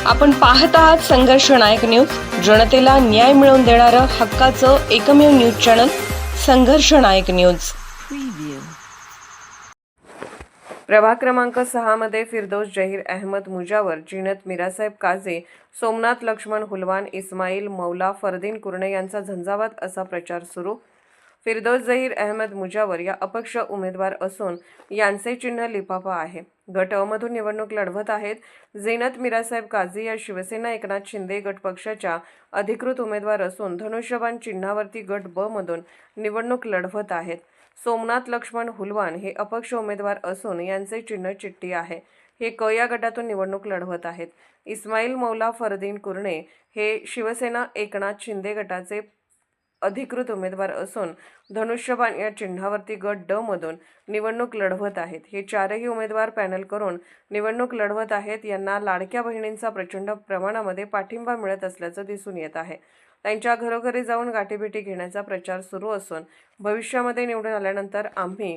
आपण पाहत आहात संघर्ष नायक न्यूज, जनतेला न्याय मिळवून देणारं हक्काचं एकमेव न्यूज चॅनल संघर्ष नायक न्यूज। प्रभाग क्रमांक 6 मध्ये फिरदौस जहीर अहमद मुजावर, जिनत मिरासाहेब काझी, सोमनाथ लक्ष्मण हुलवान, इस्माईल मौला फरदीन कुरणे यांचा झंझावात असा प्रचार सुरू। फिरदौस जहीर अहमद मुजावर या अपक्ष उमेदवार असून यांचे चिन्ह लिफाफा आहे। गट अ मधून निवडणूक लढवत आहेत। जिनत मिरासाहेब काझी या शिवसेना एकनाथ शिंदे गट पक्षाच्या अधिकृत उमेदवार असून धनुष्यबाण चिन्हावरती गट ब मधून निवडणूक लढवत आहेत। सोमनाथ लक्ष्मण हुलवान हे अपक्ष उमेदवार असून यांचे चिन्ह चिठ्ठी आहे। हे क या गटातून निवडणूक लढवत आहेत। इस्माईल मौला फरदीन कुरणे हे शिवसेना एकनाथ शिंदे गटाचे अधिकृत उमेदवार असून धनुष्यबाण या चिन्हावरती गट ड मधून निवडणूक लढवत आहेत। हे चारही उमेदवार पॅनल करून निवडणूक लढवत आहेत। यांना लाडक्या बहिणींचा प्रचंड प्रमाणामध्ये पाठिंबा मिळत असल्याचं दिसून येत आहे। त्यांच्या घरोघरी जाऊन गाठीभेटी घेण्याचा प्रचार सुरू असून भविष्यामध्ये निवडून आल्यानंतर आम्ही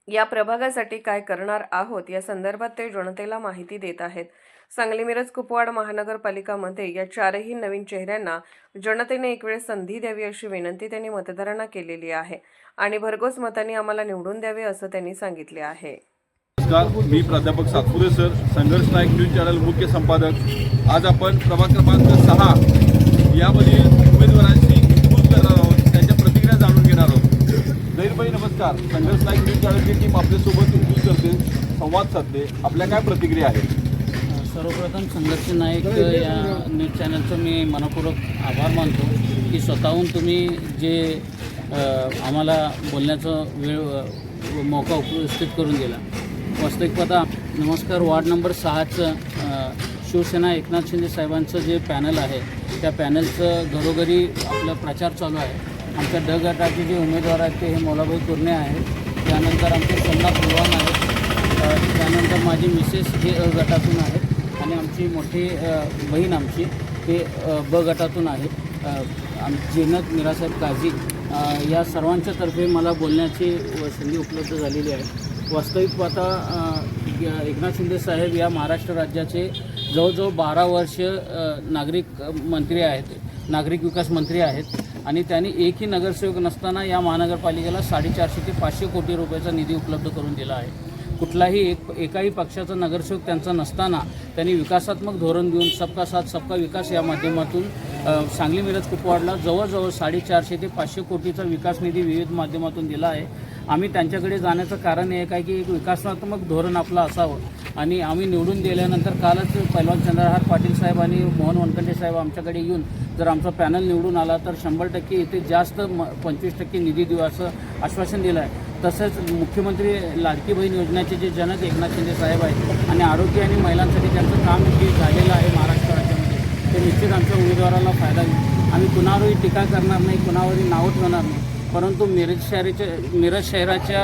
या प्रभागासाठी काय करणार आहोत या संदर्भात ते जनतेला माहिती देत आहेत। सांगली मिरज कुपवाड महानगरपालिकामध्ये या चारही नवीन चेहऱ्यांना जनतेने एक वेळ संधी द्यावी अशी विनंती त्यांनी मतदारांना केलेली आहे आणि भरघोस मतांनी आम्हाला निवडून द्यावे असं त्यांनी सांगितले आहे। नमस्कार, मी प्राध्यापक सातपुते सर, संघर्ष नायक न्यूज चॅनल मुख्य संपादक। आज आपण प्रभाग क्रमांक 6 यामधील उमेदवारांशी बोलत करणार आहोत, त्यांच्या प्रतिक्रिया जाणून घेणार आहोत। जहीरभाई नमस्कार, संघर्ष नायक न्यूज चॅनलची टीम आपल्यासोबत न्यूज करते, संवाद साधते, आपल्या काय प्रतिक्रिया आहेत? सर्वप्रथम संघर्ष नायक या न्यूज चॅनलचं मी मनपूर्वक आभार मानतो की स्वतःहून तुम्ही जे आम्हाला बोलण्याचा वेळ मौका उपस्थित करून दिला। वास्तविक पाहता नमस्कार, वार्ड नंबर 6चं शिवसेना एकनाथ शिंदे साहेबांचं जे पॅनल आहे त्या पॅनलचं घरोघरी आपला प्रचार चालू आहे। आमच्या ड गटाचे जे उमेदवार आहेत ते हे मौलाभाई कुरणे आहेत, त्यानंतर आमचे सोमनाथ हुलवान आहेत, त्यानंतर माझी मिसेस हे अ गटातून आहेत आणि आमची मोठी बहीण आमची ते ब गटातून आहेत। जिनत मिरासाहेब काझी या सर्वांच्यातर्फे मला बोलण्याची संधी उपलब्ध झालेली आहे। वास्तविक पाहता एकनाथ शिंदे साहेब या महाराष्ट्र राज्याचे जवळजवळ 12 वर्ष नागरिक मंत्री आहेत, नागरिक विकास मंत्री आहेत आणि त्यांनी एकही नगरसेवक नसताना या महानगरपालिकेला 450 ते 500 कोटी रुपयाचा निधी उपलब्ध करून दिला आहे। कुठलाही एकाही पक्षाचा नगरसेवक त्यांचा नसताना त्यांनी विकासात्मक धोरण देऊन सबका साथ सबका विकास या माध्यमातून सांगली मिरज कुपवाडला जवळजवळ 450 ते 500 कोटीचा विकास निधी विविध माध्यमातून दिला आहे। आम्ही त्यांच्याकडे जाण्याचं कारण एक आहे की एक विकासात्मक धोरण आपलं असावं आणि आम्ही निवडून दिल्यानंतर कालच पैलवान चंद्रहार पाटील साहेब आणि मोहन वनखंडे साहेब आमच्याकडे येऊन जर आमचा पॅनल निवडून आला तर 100% इथे जास्त 25% निधी देऊ असं आश्वासन दिलं आहे। तसंच मुख्यमंत्री लाडकी बहीण योजनेचे जे जनक एकनाथ शिंदे साहेब आहेत आणि आरोग्य आणि महिलांसाठी त्यांचं काम जे झालेलं आहे महाराष्ट्र राज्यामध्ये ते निश्चित आमच्या उमेदवाराला फायदा होईल। आम्ही कुणावरही टीका करणार नाही, कुणावरही नावं ठेवणार नाही, परंतु मिरज शहराच्या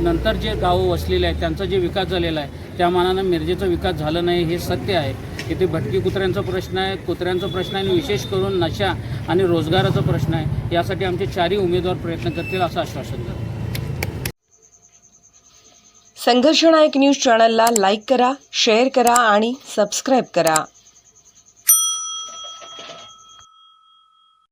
नंतर जे गावं वसलेले आहेत त्यांचा जे विकास झालेला आहे त्या मानानं मिरजेचा विकास झाला नाही हे सत्य आहे। इथे भटकी कुत्र्यांचा प्रश्न आहे, कुत्र्यांचा प्रश्न आहे आणि विशेष करून नशा आणि रोजगाराचा प्रश्न आहे। यासाठी आमचे चारही उमेदवार प्रयत्न करतील असं आश्वासन देतो। संघर्ष नायक न्यूज चॅनलला लाईक करा, शेअर करा आणि सबस्क्राईब करा।